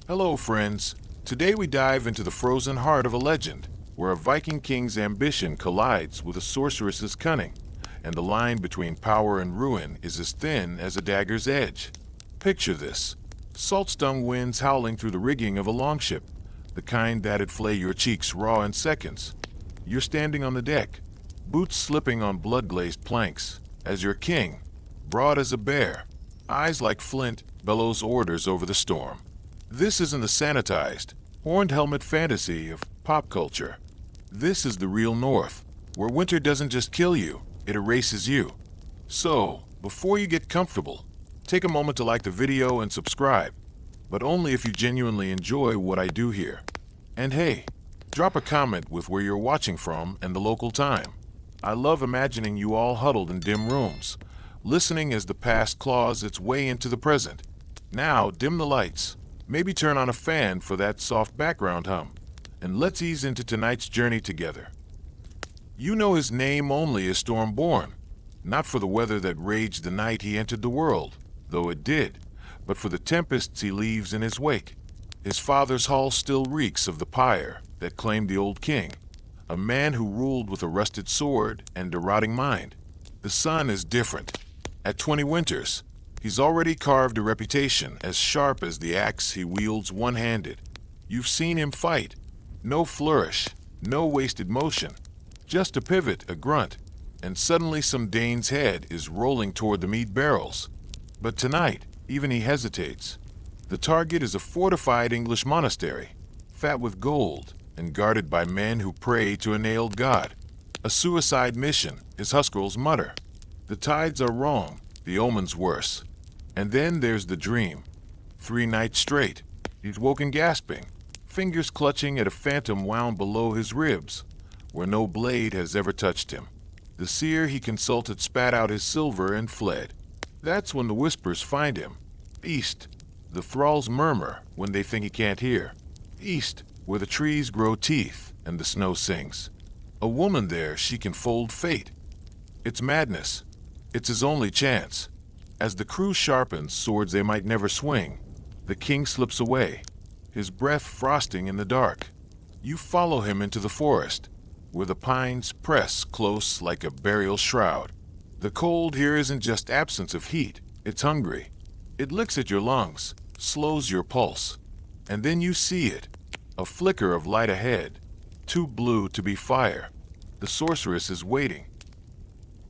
Hello, friends. Today we dive into the frozen heart of a legend, where a Viking king's ambition collides with a sorceress's cunning, and the line between power and ruin is as thin as a dagger's edge. Picture this: salt-stung winds howling through the rigging of a longship, the kind that'd flay your cheeks raw in seconds. You're standing on the deck, boots slipping on blood-glazed planks, as your king, broad as a bear, eyes like flint, bellows orders over the storm. This isn't the sanitized, horned helmet fantasy of pop culture. This is the real North, where winter doesn't just kill you, it erases you. So, before you get comfortable, take a moment to like the video and subscribe, but only if you genuinely enjoy what I do here. And hey, drop a comment with where you're watching from and the local time. I love imagining you all huddled in dim rooms, listening as the past claws its way into the present. Now, dim the lights. Maybe turn on a fan for that soft background hum, and let's ease into tonight's journey together. You know his name only as Stormborn, not for the weather that raged the night he entered the world, though it did, but for the tempests he leaves in his wake. His father's hall still reeks of the pyre that claimed the old king, a man who ruled with a rusted sword and a rotting mind. The son is different. At 20 winters, he's already carved a reputation as sharp as the axe he wields one-handed. You've seen him fight. No flourish, no wasted motion. Just a pivot, a grunt, and suddenly some Dane's head is rolling toward the mead barrels. But tonight, even he hesitates. The target is a fortified English monastery, fat with gold and guarded by men who pray to a nailed god. A suicide mission, his Huskarls mutter. The tides are wrong, the omen's worse. And then there's the dream. 3 nights straight, he's woken gasping, fingers clutching at a phantom wound below his ribs, where no blade has ever touched him. The seer he consulted spat out his silver and fled. That's when the whispers find him. East, the thralls murmur when they think he can't hear. East, where the trees grow teeth and the snow sings. A woman there she can fold fate. It's madness. It's his only chance. As the crew sharpens swords they might never swing, the king slips away, his breath frosting in the dark. You follow him into the forest, where the pines press close like a burial shroud. The cold here isn't just absence of heat, it's hungry. It licks at your lungs, slows your pulse. And then you see it, a flicker of light ahead, too blue to be fire. The sorceress is waiting.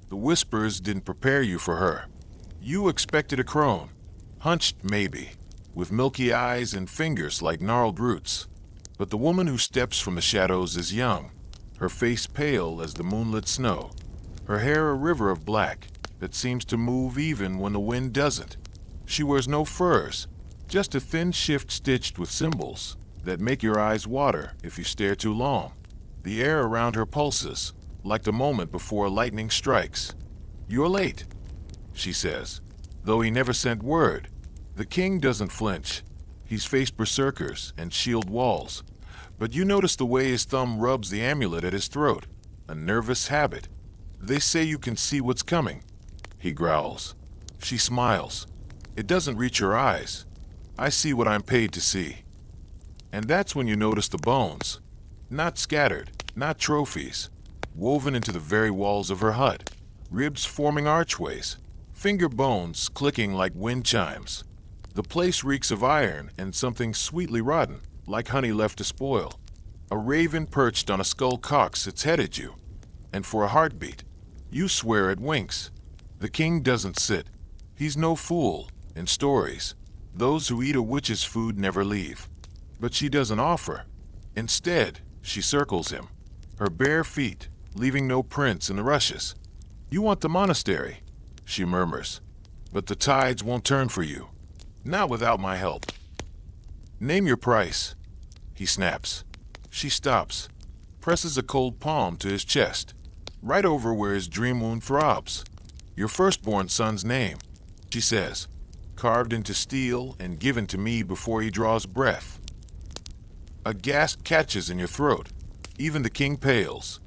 The whispers didn't prepare you for her. You expected a crone, hunched maybe, with milky eyes and fingers like gnarled roots. But the woman who steps from the shadows is young, her face pale as the moonlit snow, her hair a river of black that seems to move even when the wind doesn't. She wears no furs, just a thin shift stitched with symbols that make your eyes water if you stare too long. The air around her pulses, like the moment before lightning strikes. You're late, she says, though he never sent word. The king doesn't flinch. He's faced berserkers and shield walls, but you notice the way his thumb rubs the amulet at his throat, a nervous habit. They say you can see what's coming, he growls. She smiles. It doesn't reach her eyes. I see what I'm paid to see. And that's when you notice the bones, not scattered, not trophies, woven into the very walls of her hut, ribs forming archways, finger bones clicking like wind chimes. The place reeks of iron and something sweetly rotten, like honey left to spoil. A raven perched on a skull cocks its head at you, and for a heartbeat, you swear it winks. The king doesn't sit. He's no fool. In stories, those who eat a witch's food never leave. But she doesn't offer. Instead, she circles him, her bare feet, leaving no prints in the rushes. You want the monastery, she murmurs, but the tides won't turn for you. Not without my help. Name your price, he snaps. She stops, presses a cold palm to his chest, right over where his dream wound throbs. Your firstborn son's name, she says, carved into steel and given to me before he draws breath. A gasp catches in your throat. Even the king pales.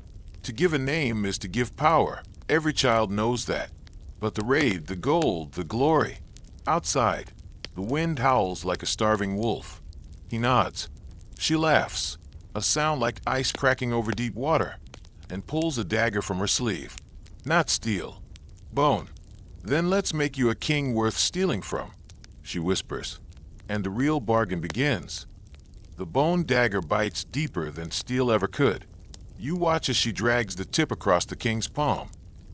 To give a name is to give power. Every child knows that. But the raid, the gold, the glory. Outside, the wind howls like a starving wolf. He nods. She laughs, a sound like ice cracking over deep water, and pulls a dagger from her sleeve. Not steel. Bone. Then let's make you a king worth stealing from, she whispers, and the real bargain begins. The bone dagger bites deeper than steel ever could. You watch as she drags the tip across the king's palm,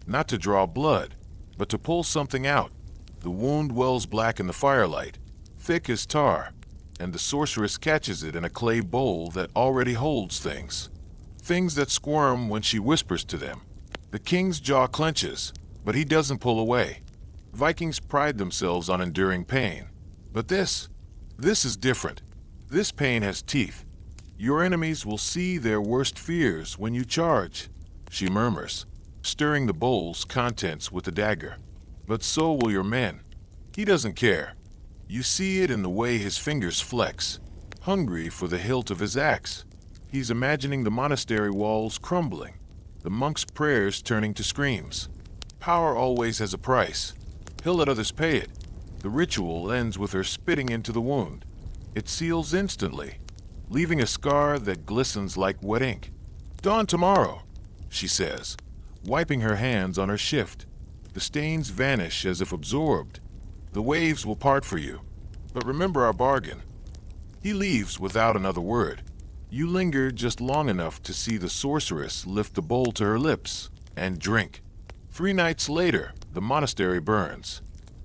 not to draw blood, but to pull something out. The wound wells black in the firelight, thick as tar, and the sorceress catches it in a clay bowl that already holds things. Things that squirm when she whispers to them. The king's jaw clenches, but he doesn't pull away. Vikings pride themselves on enduring pain. But this is different. This pain has teeth. Your enemies will see their worst fears when you charge, she murmurs, stirring the bowl's contents with the dagger. But so will your men. He doesn't care. You see it in the way his fingers flex, hungry for the hilt of his axe. He's imagining the monastery walls crumbling, the monks' prayers turning to screams. Power always has a price. He'll let others pay it. The ritual ends with her spitting into the wound. It seals instantly, leaving a scar that glistens like wet ink. "Dawn tomorrow," she says, wiping her hands on her shift. The stains vanish as if absorbed. "The waves will part for you, but remember our bargain." He leaves without another word. You linger just long enough to see the sorceress lift the bowl to her lips and drink. 3 nights later, the monastery burns.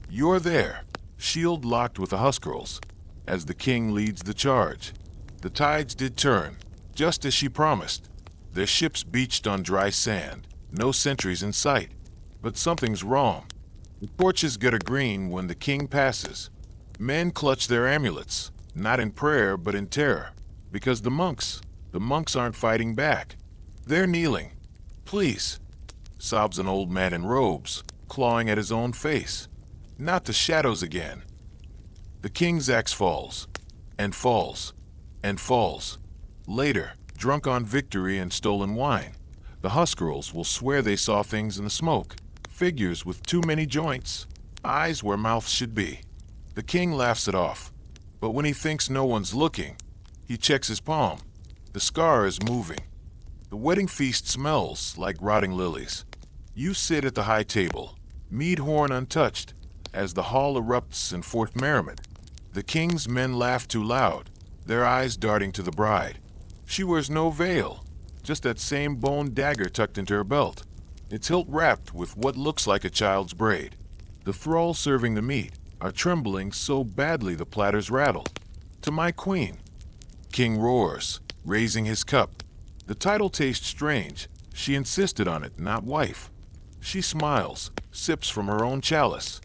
You're there, shield locked with the Huskarls, as the king leads the charge. The tides did turn, just as she promised. Their ships beached on dry sand, no sentries in sight. But something's wrong. The torches get a green when the king passes. Men clutch their amulets, not in prayer but in terror, because the monks aren't fighting back. They're kneeling. "Please," sobs an old man in robes, clawing at his own face. "Not the shadows again." The king's axe falls, and falls, and falls. Later, drunk on victory and stolen wine, the Huskarls will swear they saw things in the smoke, figures with too many joints, eyes where mouths should be. The king laughs it off, but when he thinks no one's looking, he checks his palm. The scar is moving. The wedding feast smells like rotting lilies. You sit at the high table, mead horn untouched, as the hall erupts in forth merriment. The king's men laugh too loud, their eyes darting to the bride. She wears no veil, just that same bone dagger tucked into her belt, its hilt wrapped with what looks like a child's braid. The thralls serving the meat are trembling so badly the platters rattle. "To my queen." King roars, raising his cup. The title tastes strange. She insisted on it, not wife. She smiles, sips from her own chalice.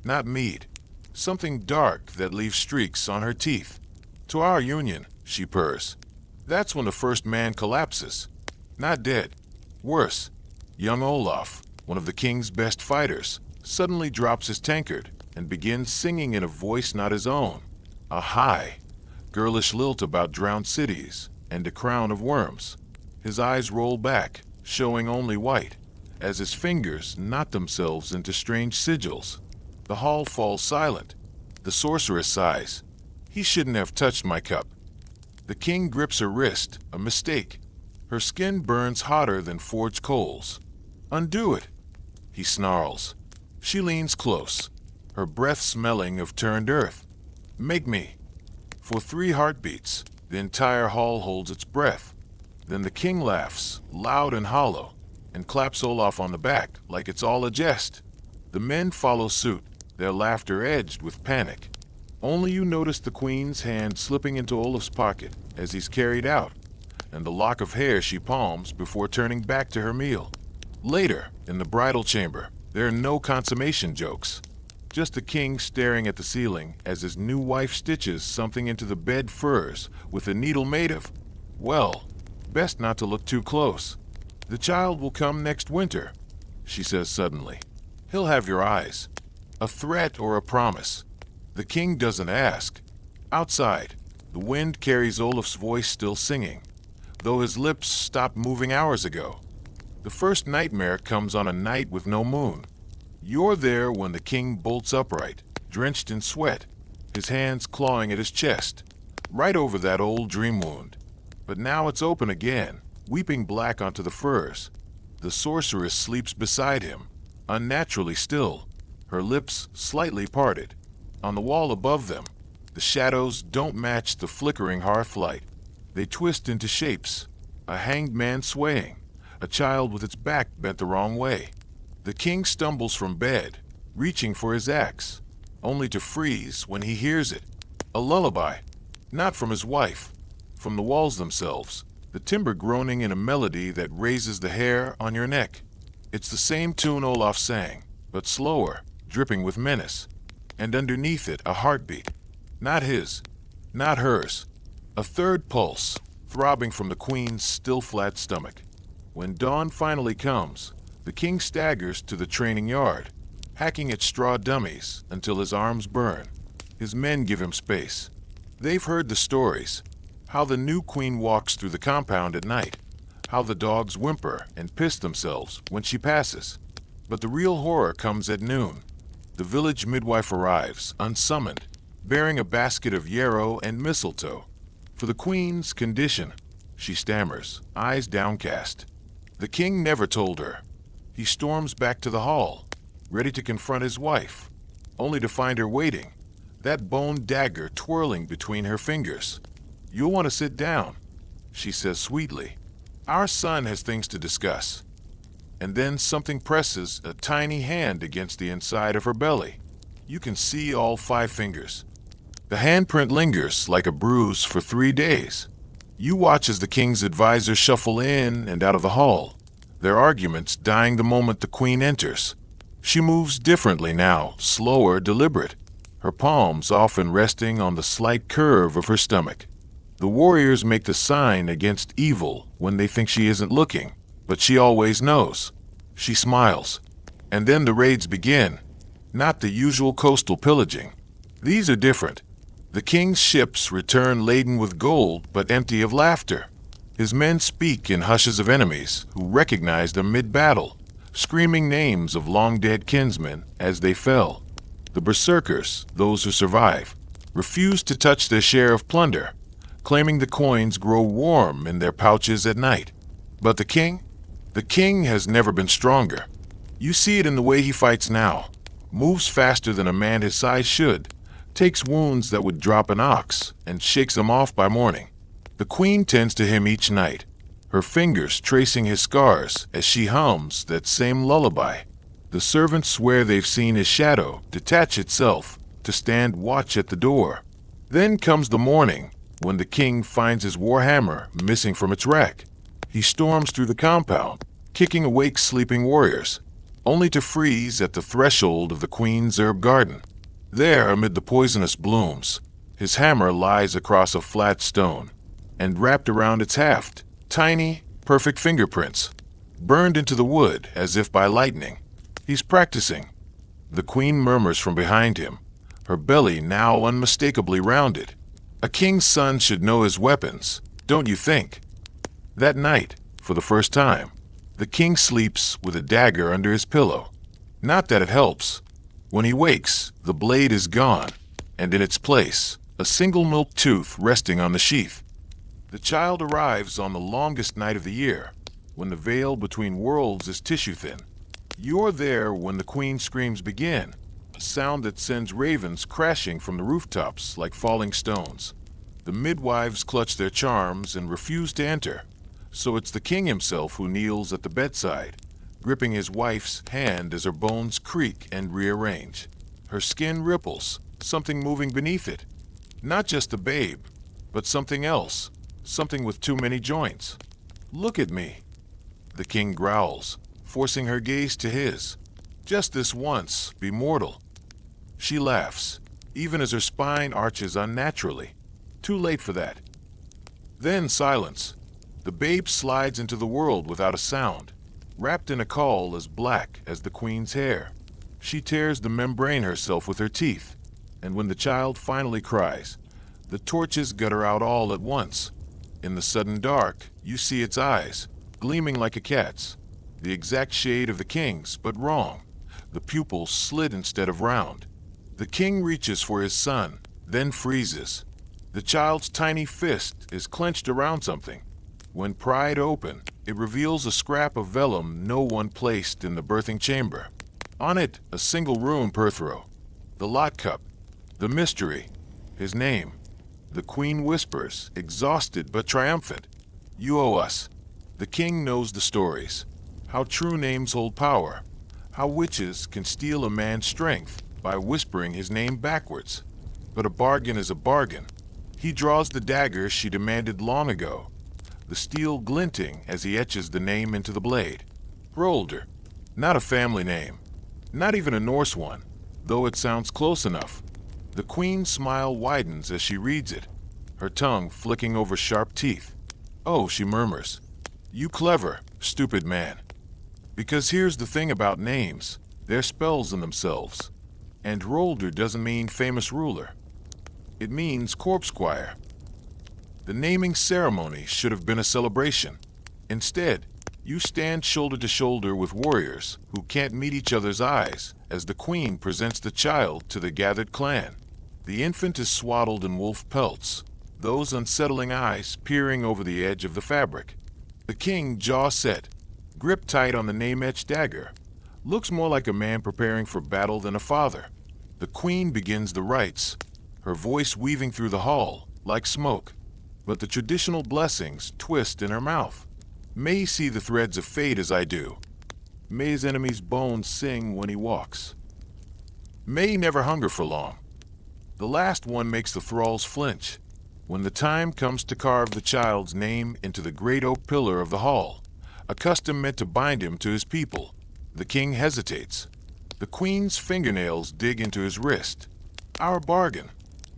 Not mead. Something dark that leaves streaks on her teeth. "To our union," she purrs. That's when the first man collapses. Not dead. Worse, young Olaf, one of the king's best fighters, suddenly drops his tankard and begins singing in a voice not his own. A high, girlish lilt about drowned cities and a crown of worms. His eyes roll back, showing only white, as his fingers knot themselves into strange sigils. The hall falls silent. The sorceress sighs. "He shouldn't have touched my cup." The king grips her wrist, a mistake. Her skin burns hotter than forged coals. "Undo it," he snarls. She leans close, her breath smelling of turned earth. "Make me." For 3 heartbeats, the entire hall holds its breath. Then the king laughs, loud and hollow, and claps Olaf on the back like it's all a jest. The men follow suit, their laughter edged with panic. Only you notice the queen's hand slipping into Olaf's pocket as he's carried out, and the lock of hair she palms before turning back to her meal. Later, in the bridal chamber, there are no consummation jokes. Just the king staring at the ceiling as his new wife stitches something into the bed furs with a needle made of, well, best not to look too close. "The child will come next winter," she says suddenly. "He'll have your eyes." A threat or a promise? The king doesn't ask. Outside, the wind carries Olaf's voice still singing, though his lips stopped moving hours ago. The first nightmare comes on a night with no moon. You're there when the king bolts upright, drenched in sweat, his hands clawing at his chest. right over that old dream wound. But now it's open again, weeping black onto the furs. The sorceress sleeps beside him, unnaturally still, her lips slightly parted. On the wall above them, the shadows don't match the flickering hearthlight. They twist into shapes, a hanged man swaying, a child with its back bent the wrong way. The king stumbles from bed, reaching for his axe, only to freeze when he hears it. A lullaby, not from his wife, from the walls themselves, the timber groaning in a melody that raises the hair on your neck. It's the same tune Olaf sang, but slower, dripping with menace. And underneath it, a heartbeat. Not his, not hers. A third pulse, throbbing from the queen's still flat stomach. When dawn finally comes, the king staggers to the training yard, hacking at straw dummies until his arms burn. His men give him space. They've heard the stories, how the new queen walks through the compound at night, how the dogs whimper and piss themselves when she passes. But the real horror comes at noon. The village midwife arrives, unsummoned, bearing a basket of yarrow and mistletoe. For the queen's condition, she stammers, eyes downcast. The king never told her. He storms back to the hall, ready to confront his wife, only to find her waiting, that bone dagger twirling between her fingers. "You'll want to sit down," she says sweetly. "Our son has things to discuss." And then something presses a tiny hand against the inside of her belly. You can see all 5 fingers. The handprint lingers like a bruise for 3 days. You watch as the king's advisors shuffle in and out of the hall, their arguments dying the moment the queen enters. She moves differently now, slower, deliberate, her palms often resting on the slight curve of her stomach. The warriors make the sign against evil when they think she isn't looking, but she always knows. She smiles. And then the raids begin. Not the usual coastal pillaging. These are different. The king's ships return laden with gold, but empty of laughter. His men speak in hushes of enemies who recognize them mid-battle, screaming names of long-dead kinsmen as they fell. The berserkers, those who survive, refuse to touch their share of plunder, claiming the coins grow warm in their pouches at night. But the king? The king has never been stronger. You see it in the way he fights now. Moves faster than a man his size should, takes wounds that would drop an ox, and shakes them off by morning. The queen tends to him each night, her fingers tracing his scars as she hums that same lullaby. The servants swear they've seen his shadow detach itself to stand watch at the door. Then comes the morning, when the king finds his warhammer missing from its rack. He storms through the compound, kicking awake sleeping warriors, only to freeze at the threshold of the queen's herb garden. There, amid the poisonous blooms, his hammer lies across a flat stone, and wrapped around its haft, tiny, perfect fingerprints, burned into the wood as if by lightning. He's practicing. The queen murmurs from behind him, her belly now unmistakably rounded. A king's son should know his weapons, don't you think? That night, for the first time, the king sleeps with a dagger under his pillow. Not that it helps. When he wakes, the blade is gone, and in its place, a single milk tooth resting on the sheath. The child arrives on the longest night of the year, when the veil between worlds is tissue thin. You're there when the queen screams begin, a sound that sends ravens crashing from the rooftops like falling stones. The midwives clutch their charms and refuse to enter, so it's the king himself who kneels at the bedside, gripping his wife's hand as her bones creak and rearrange. Her skin ripples, something moving beneath it. Not just the babe, but something else, something with too many joints. "Look at me," the king growls, forcing her gaze to his. "Just this once, be mortal." She laughs, even as her spine arches unnaturally. Too late for that. Then silence. The babe slides into the world without a sound, wrapped in a caul as black as the queen's hair. She tears the membrane herself with her teeth, and when the child finally cries, the torches gutter out all at once. In the sudden dark, you see its eyes, gleaming like a cat's, the exact shade of the king's, but wrong. The pupils slit instead of round. The king reaches for his son, then freezes. The child's tiny fist is clenched around something. When pried open, it reveals a scrap of vellum no one placed in the birthing chamber. On it, a single rune per throw. The lot cup. The mystery. His name. The queen whispers, exhausted but triumphant. You owe us. The king knows the stories. How true names hold power. How witches can steal a man's strength by whispering his name backwards. But a bargain is a bargain. He draws the dagger she demanded long ago, the steel glinting as he etches the name into the blade. Hrolder. Not a family name. Not even a Norse one, though it sounds close enough. The queen's smile widens as she reads it, her tongue flicking over sharp teeth. Oh, she murmurs. You clever, stupid man. Because here's the thing about names. They're spells in themselves. And Hrolder doesn't mean famous ruler. It means corpse squire. The naming ceremony should have been a celebration. Instead, you stand shoulder to shoulder with warriors who can't meet each other's eyes as the queen presents the child to the gathered clan. The infant is swaddled in wolf pelts, those unsettling eyes peering over the edge of the fabric. The king, jaw set, grip tight on the name-etched dagger, looks more like a man preparing for battle than a father. The queen begins the rites, her voice weaving through the hall like smoke, but the traditional blessings twist in her mouth. May see the threads of fate as I do. May's enemy's bones sing when he walks. May never hunger for long. The last one makes the thralls flinch. When the time comes to carve the child's name into the great oak pillar of the hall, a custom meant to bind him to his people, the king hesitates. The queen's fingernails dig into his wrist. Our bargain,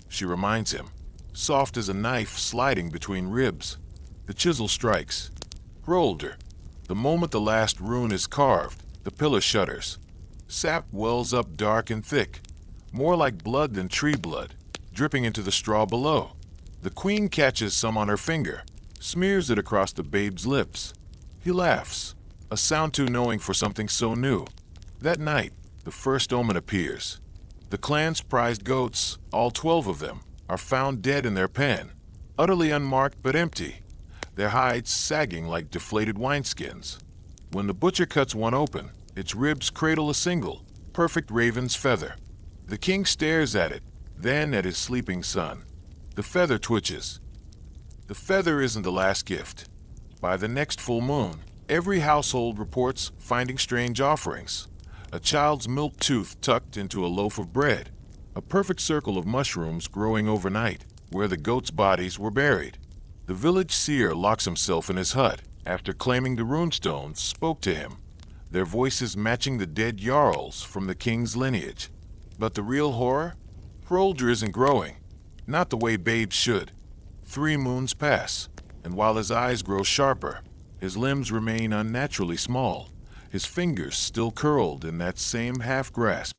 she reminds him, soft as a knife sliding between ribs. The chisel strikes. Hrolder. The moment the last rune is carved, the pillar shudders. Sap wells up dark and thick, more like blood than tree blood, dripping into the straw below. The queen catches some on her finger, smears it across the babe's lips. He laughs, a sound too knowing for something so new. That night, the first omen appears. The clan's prized goats, all 12 of them, are found dead in their pen, utterly unmarked but empty, their hides sagging like deflated wineskins. When the butcher cuts one open, its ribs cradle a single, perfect raven's feather. The king stares at it, then at his sleeping son. The feather twitches. The feather isn't the last gift. By the next full moon, every household reports finding strange offerings. A child's milk tooth tucked into a loaf of bread, a perfect circle of mushrooms growing overnight, where the goats' bodies were buried. The village seer locks himself in his hut after claiming the runestones spoke to him, their voices matching the dead jarls from the king's lineage. But the real horror? Hrolder isn't growing, not the way babes should. 3 moons pass, and while his eyes grow sharper, his limbs remain unnaturally small, his fingers still curled in that same half-grasp.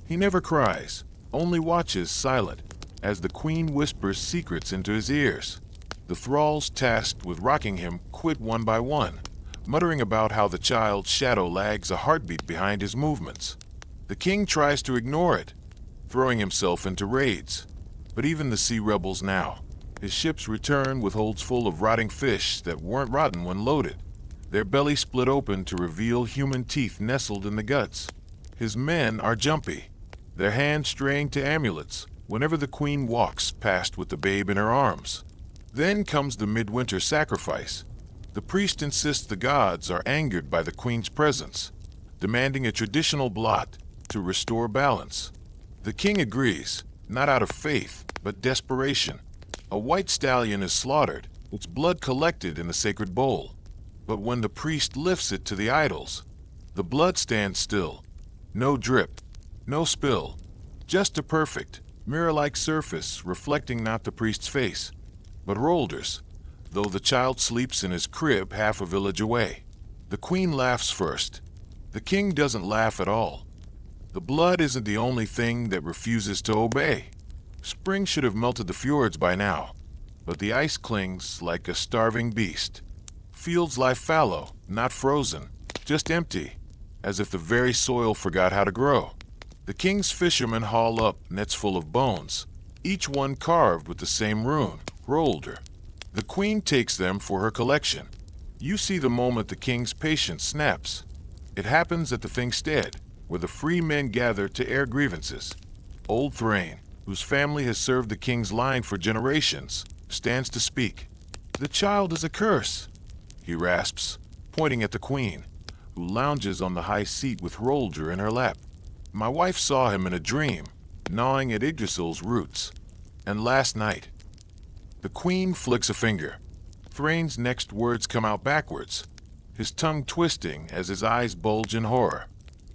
He never cries, only watches silent, as the queen whispers secrets into his ears. The thralls tasked with rocking him quit one by one, muttering about how the child's shadow lags a heartbeat behind his movements. The king tries to ignore it, throwing himself into raids. But even the sea rebels now. His ships return with holds full of rotting fish that weren't rotten when loaded, their bellies split open to reveal human teeth nestled in the guts. His men are jumpy, their hands straying to amulets whenever the queen walks past with the babe in her arms. Then comes the midwinter sacrifice. The priest insists the gods are angered by the queen's presence, demanding a traditional blot to restore balance. The king agrees, not out of faith, but desperation. A white stallion is slaughtered, its blood collected in the sacred bowl. But when the priest lifts it to the idols, the blood stands still. No drip, no spill, just a perfect, mirror-like surface reflecting not the priest's face, but Hrolder's, though the child sleeps in his crib half a village away. The queen laughs first. The king doesn't laugh at all. The blood isn't the only thing that refuses to obey. Spring should have melted the fjords by now, but the ice clings like a starving beast. Fields lie fallow, not frozen, just empty, as if the very soil forgot how to grow. The king's fishermen haul up nets full of bones, each one carved with the same rune, Rolder. The queen takes them for her collection. You see the moment the king's patience snaps. It happens at the Thingstead, where the free men gather to air grievances. Old Thrain, whose family has served the king's line for generations, stands to speak. "The child is a curse," he rasps, pointing at the queen, who lounges on the high seat with Rolder in her lap. "My wife saw him in a dream, gnawing at Yggdrasil's roots. And last night..." The queen flicks a finger. Thrain's next words come out backwards, his tongue twisting as his eyes bulge in horror.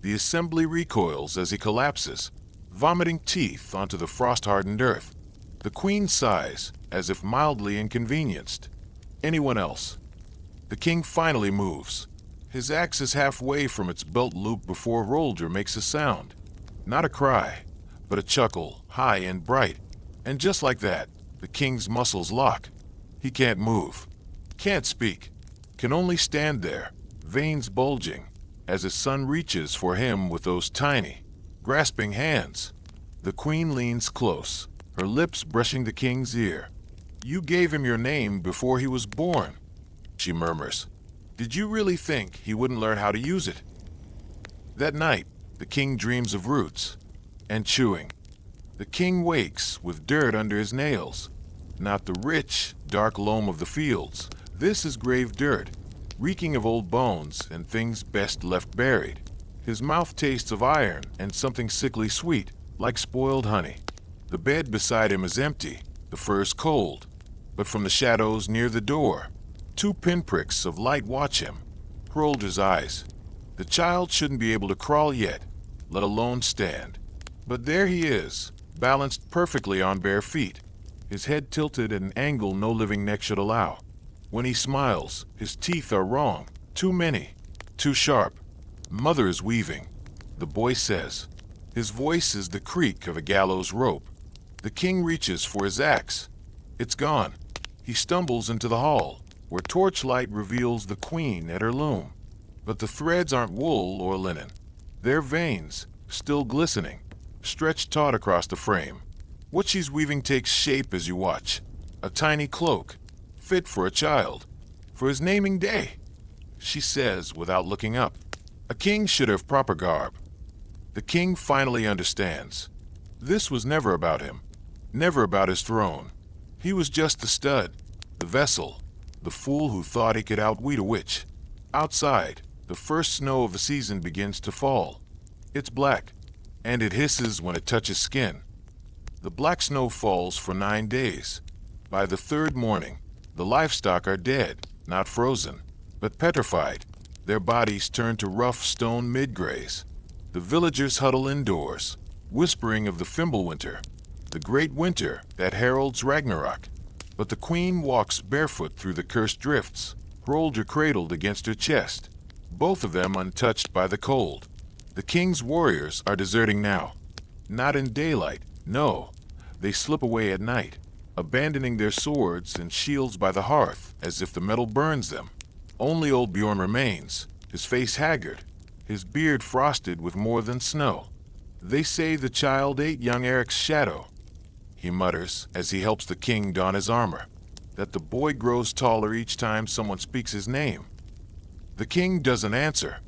The assembly recoils as he collapses, vomiting teeth onto the frost-hardened earth. The queen sighs, as if mildly inconvenienced. Anyone else? The king finally moves. His axe is halfway from its belt loop before Rolder makes a sound. Not a cry, but a chuckle, high and bright. And just like that, the king's muscles lock. He can't move, can't speak, can only stand there, veins bulging, as his son reaches for him with those tiny, grasping hands. The queen leans close, her lips brushing the king's ear. "You gave him your name before he was born," she murmurs. "Did you really think he wouldn't learn how to use it?" That night, the king dreams of roots and chewing. The king wakes with dirt under his nails. Not the rich, dark loam of the fields. This is grave dirt, reeking of old bones and things best left buried. His mouth tastes of iron and something sickly sweet, like spoiled honey. The bed beside him is empty, the furs cold. But from the shadows near the door, two pinpricks of light watch him. Rolder's eyes. The child shouldn't be able to crawl yet, let alone stand. But there he is, balanced perfectly on bare feet, his head tilted at an angle no living neck should allow. When he smiles, his teeth are wrong, too many, too sharp. "Mother is weaving," the boy says. His voice is the creak of a gallows rope. The king reaches for his axe. It's gone. He stumbles into the hall, where torchlight reveals the queen at her loom. But the threads aren't wool or linen. They're veins, still glistening, stretched taut across the frame. What she's weaving takes shape as you watch. A tiny cloak, fit for a child, for his naming day, she says without looking up. A king should have proper garb. The king finally understands. This was never about him, never about his throne. He was just the stud, the vessel, the fool who thought he could outwit a witch. Outside, the first snow of the season begins to fall. It's black, and it hisses when it touches skin. The black snow falls for 9 days. By the third morning, the livestock are dead, not frozen, but petrified. Their bodies turn to rough stone mid-grays. The villagers huddle indoors, whispering of the Fimbulwinter, the great winter that heralds Ragnarok. But the queen walks barefoot through the cursed drifts, Rolder cradled against her chest, both of them untouched by the cold. The king's warriors are deserting now. Not in daylight, no. They slip away at night, abandoning their swords and shields by the hearth as if the metal burns them. Only old Bjorn remains, his face haggard, his beard frosted with more than snow. They say the child ate young Eric's shadow, he mutters as he helps the king don his armor, that the boy grows taller each time someone speaks his name. The king doesn't answer.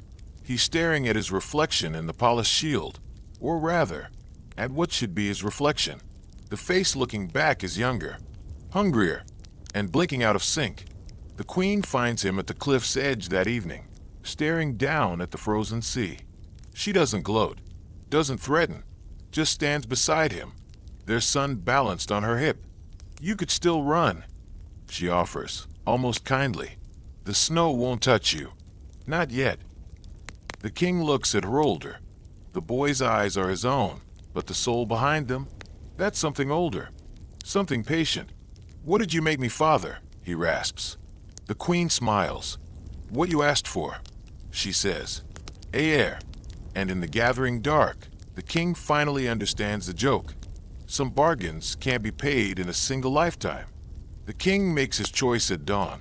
He's staring at his reflection in the polished shield, or rather, at what should be his reflection. The face looking back is younger, hungrier, and blinking out of sync. The queen finds him at the cliff's edge that evening, staring down at the frozen sea. She doesn't gloat, doesn't threaten, just stands beside him, their son balanced on her hip. "You could still run," she offers, almost kindly. "The snow won't touch you. Not yet." The king looks at Rolder. The boy's eyes are his own, but the soul behind them, that's something older, something patient. "What did you make me father?" he rasps. The queen smiles. "What you asked for," she says. "Air." And in the gathering dark, the king finally understands the joke. Some bargains can't be paid in a single lifetime. The king makes his choice at dawn.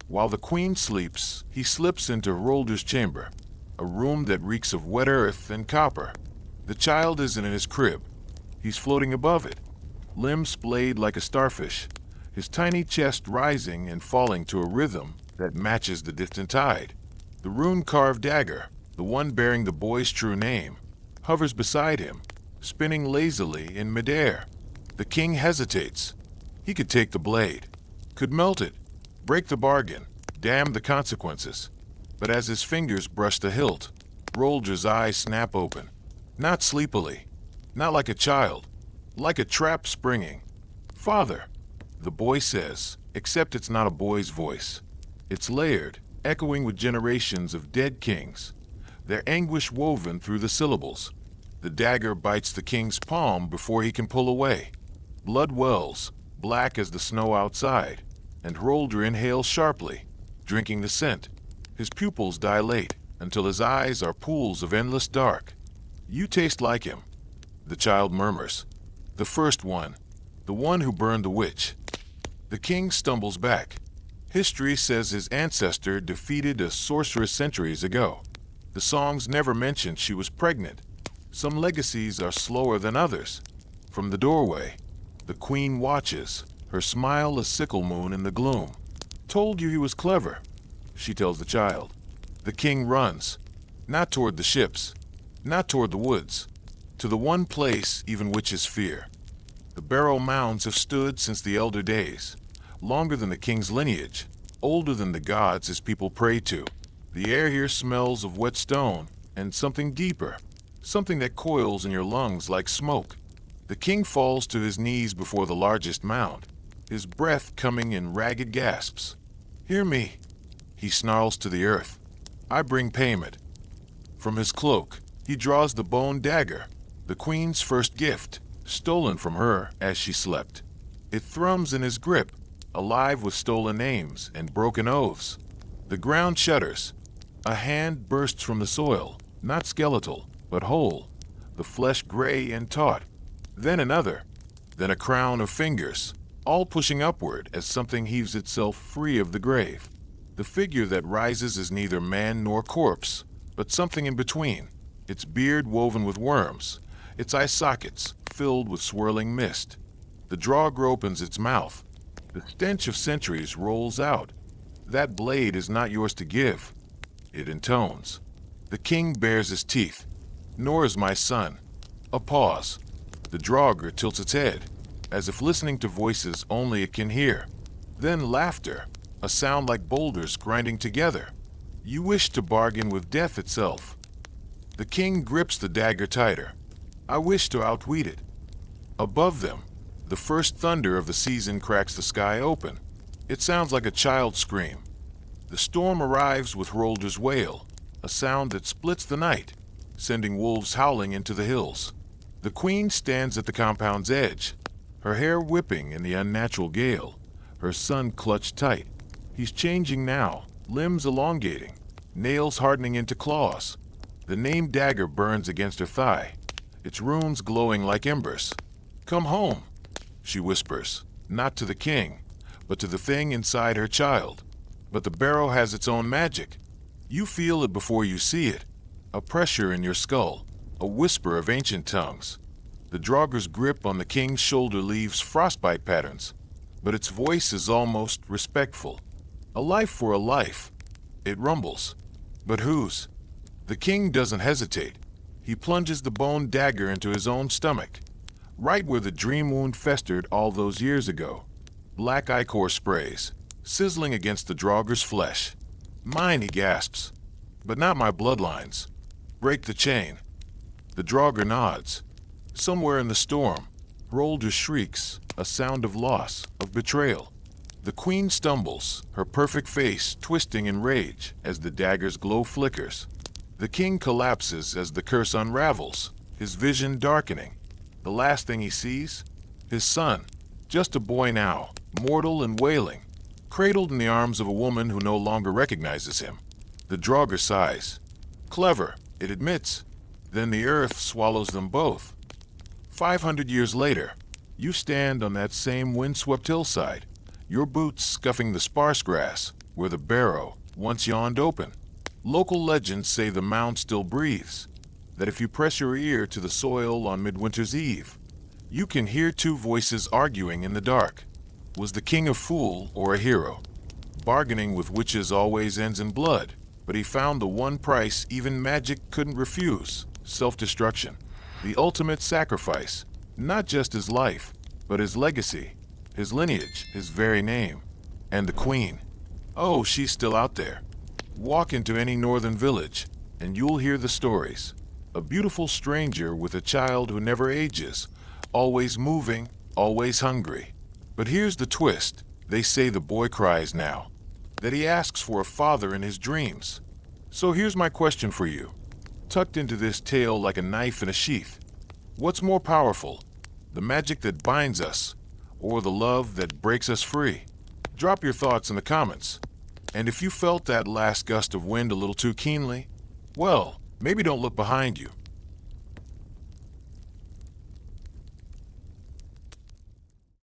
While the queen sleeps, he slips into Rolder's chamber, a room that reeks of wet earth and copper. The child isn't in his crib. He's floating above it, limbs splayed like a starfish, his tiny chest rising and falling to a rhythm that matches the distant tide. The rune-carved dagger, the one bearing the boy's true name, hovers beside him, spinning lazily in midair. The king hesitates. He could take the blade, could melt it, break the bargain, damn the consequences. But as his fingers brush the hilt, Roldre's eyes snap open. Not sleepily, not like a child, like a trap springing. "Father," the boy says, except it's not a boy's voice. It's layered, echoing with generations of dead kings, their anguish woven through the syllables. The dagger bites the king's palm before he can pull away. Blood wells, black as the snow outside, and Roldre inhales sharply, drinking the scent. His pupils dilate until his eyes are pools of endless dark. "You taste like him," the child murmurs. "The first one, the one who burned the witch." The king stumbles back. History says his ancestor defeated a sorceress centuries ago. The songs never mention she was pregnant. Some legacies are slower than others. From the doorway, the queen watches, her smile a sickle moon in the gloom. "Told you he was clever," she tells the child. The king runs, not toward the ships, not toward the woods, to the one place even witches fear. The Barrow mounds have stood since the elder days, longer than the king's lineage, older than the gods his people pray to. The air here smells of wet stone and something deeper, something that coils in your lungs like smoke. The king falls to his knees before the largest mound, his breath coming in ragged gasps. "Hear me," he snarls to the earth. "I bring payment." From his cloak, he draws the bone dagger, the queen's first gift, stolen from her as she slept. It thrums in his grip, alive with stolen names and broken oaths. The ground shudders. A hand bursts from the soil, not skeletal, but whole, the flesh gray and taut. Then another, then a crown of fingers, all pushing upward as something heaves itself free of the grave. The figure that rises is neither man nor corpse, but something in between, its beard woven with worms, its eye sockets filled with swirling mist. The draug opens its mouth. The stench of centuries rolls out. That blade is not yours to give. It intones. The king bares his teeth. "Nor is my son." A pause. The draugr tilts its head, as if listening to voices only it can hear. Then laughter, a sound like boulders grinding together. "You wish to bargain with death itself." The king grips the dagger tighter. "I wish to outwit it." Above them, the first thunder of the season cracks the sky open. It sounds like a child's scream. The storm arrives with Roldre's wail, a sound that splits the night, sending wolves howling into the hills. The queen stands at the compound's edge, her hair whipping in the unnatural gale, her son clutched tight. He's changing now, limbs elongating, nails hardening into claws. The named dagger burns against her thigh, its runes glowing like embers. "Come home," she whispers, not to the king, but to the thing inside her child. But the barrow has its own magic. You feel it before you see it, a pressure in your skull, a whisper of ancient tongues. The draugr's grip on the king's shoulder leaves frostbite patterns, but its voice is almost respectful. "A life for a life." It rumbles. But whose? The king doesn't hesitate. He plunges the bone dagger into his own stomach, right where the dream wound festered all those years ago. Black ichor sprays, sizzling against the draugr's flesh. "Mine," he gasps, "but not my bloodlines. Break the chain." The draugr nods. Somewhere in the storm, Roldre shrieks, a sound of loss, of betrayal. The queen stumbles, her perfect face twisting in rage as the dagger's glow flickers. The king collapses as the curse unravels, his vision darkening. The last thing he sees? His son, just a boy now, mortal and wailing, cradled in the arms of a woman who no longer recognizes him. The draugr sighs. "Clever," it admits. Then the earth swallows them both. 500 years later, you stand on that same windswept hillside, your boots scuffing the sparse grass where the Barrow once yawned open. Local legends say the mound still breathes, that if you press your ear to the soil on midwinter's eve, You can hear two voices arguing in the dark. Was the king a fool or a hero? Bargaining with witches always ends in blood, but he found the one price even magic couldn't refuse: self-destruction. The ultimate sacrifice, not just his life, but his legacy, his lineage, his very name. And the queen. Oh, she's still out there. Walk into any northern village, and you'll hear the stories. A beautiful stranger with a child who never ages, always moving, always hungry. But here's the twist. They say the boy cries now, that he asks for a father in his dreams. So here's my question for you. Tucked into this tale like a knife in a sheath, what's more powerful, the magic that binds us, or the love that breaks us free? Drop your thoughts in the comments. And if you felt that last gust of wind a little too keenly, well, maybe don't look behind you.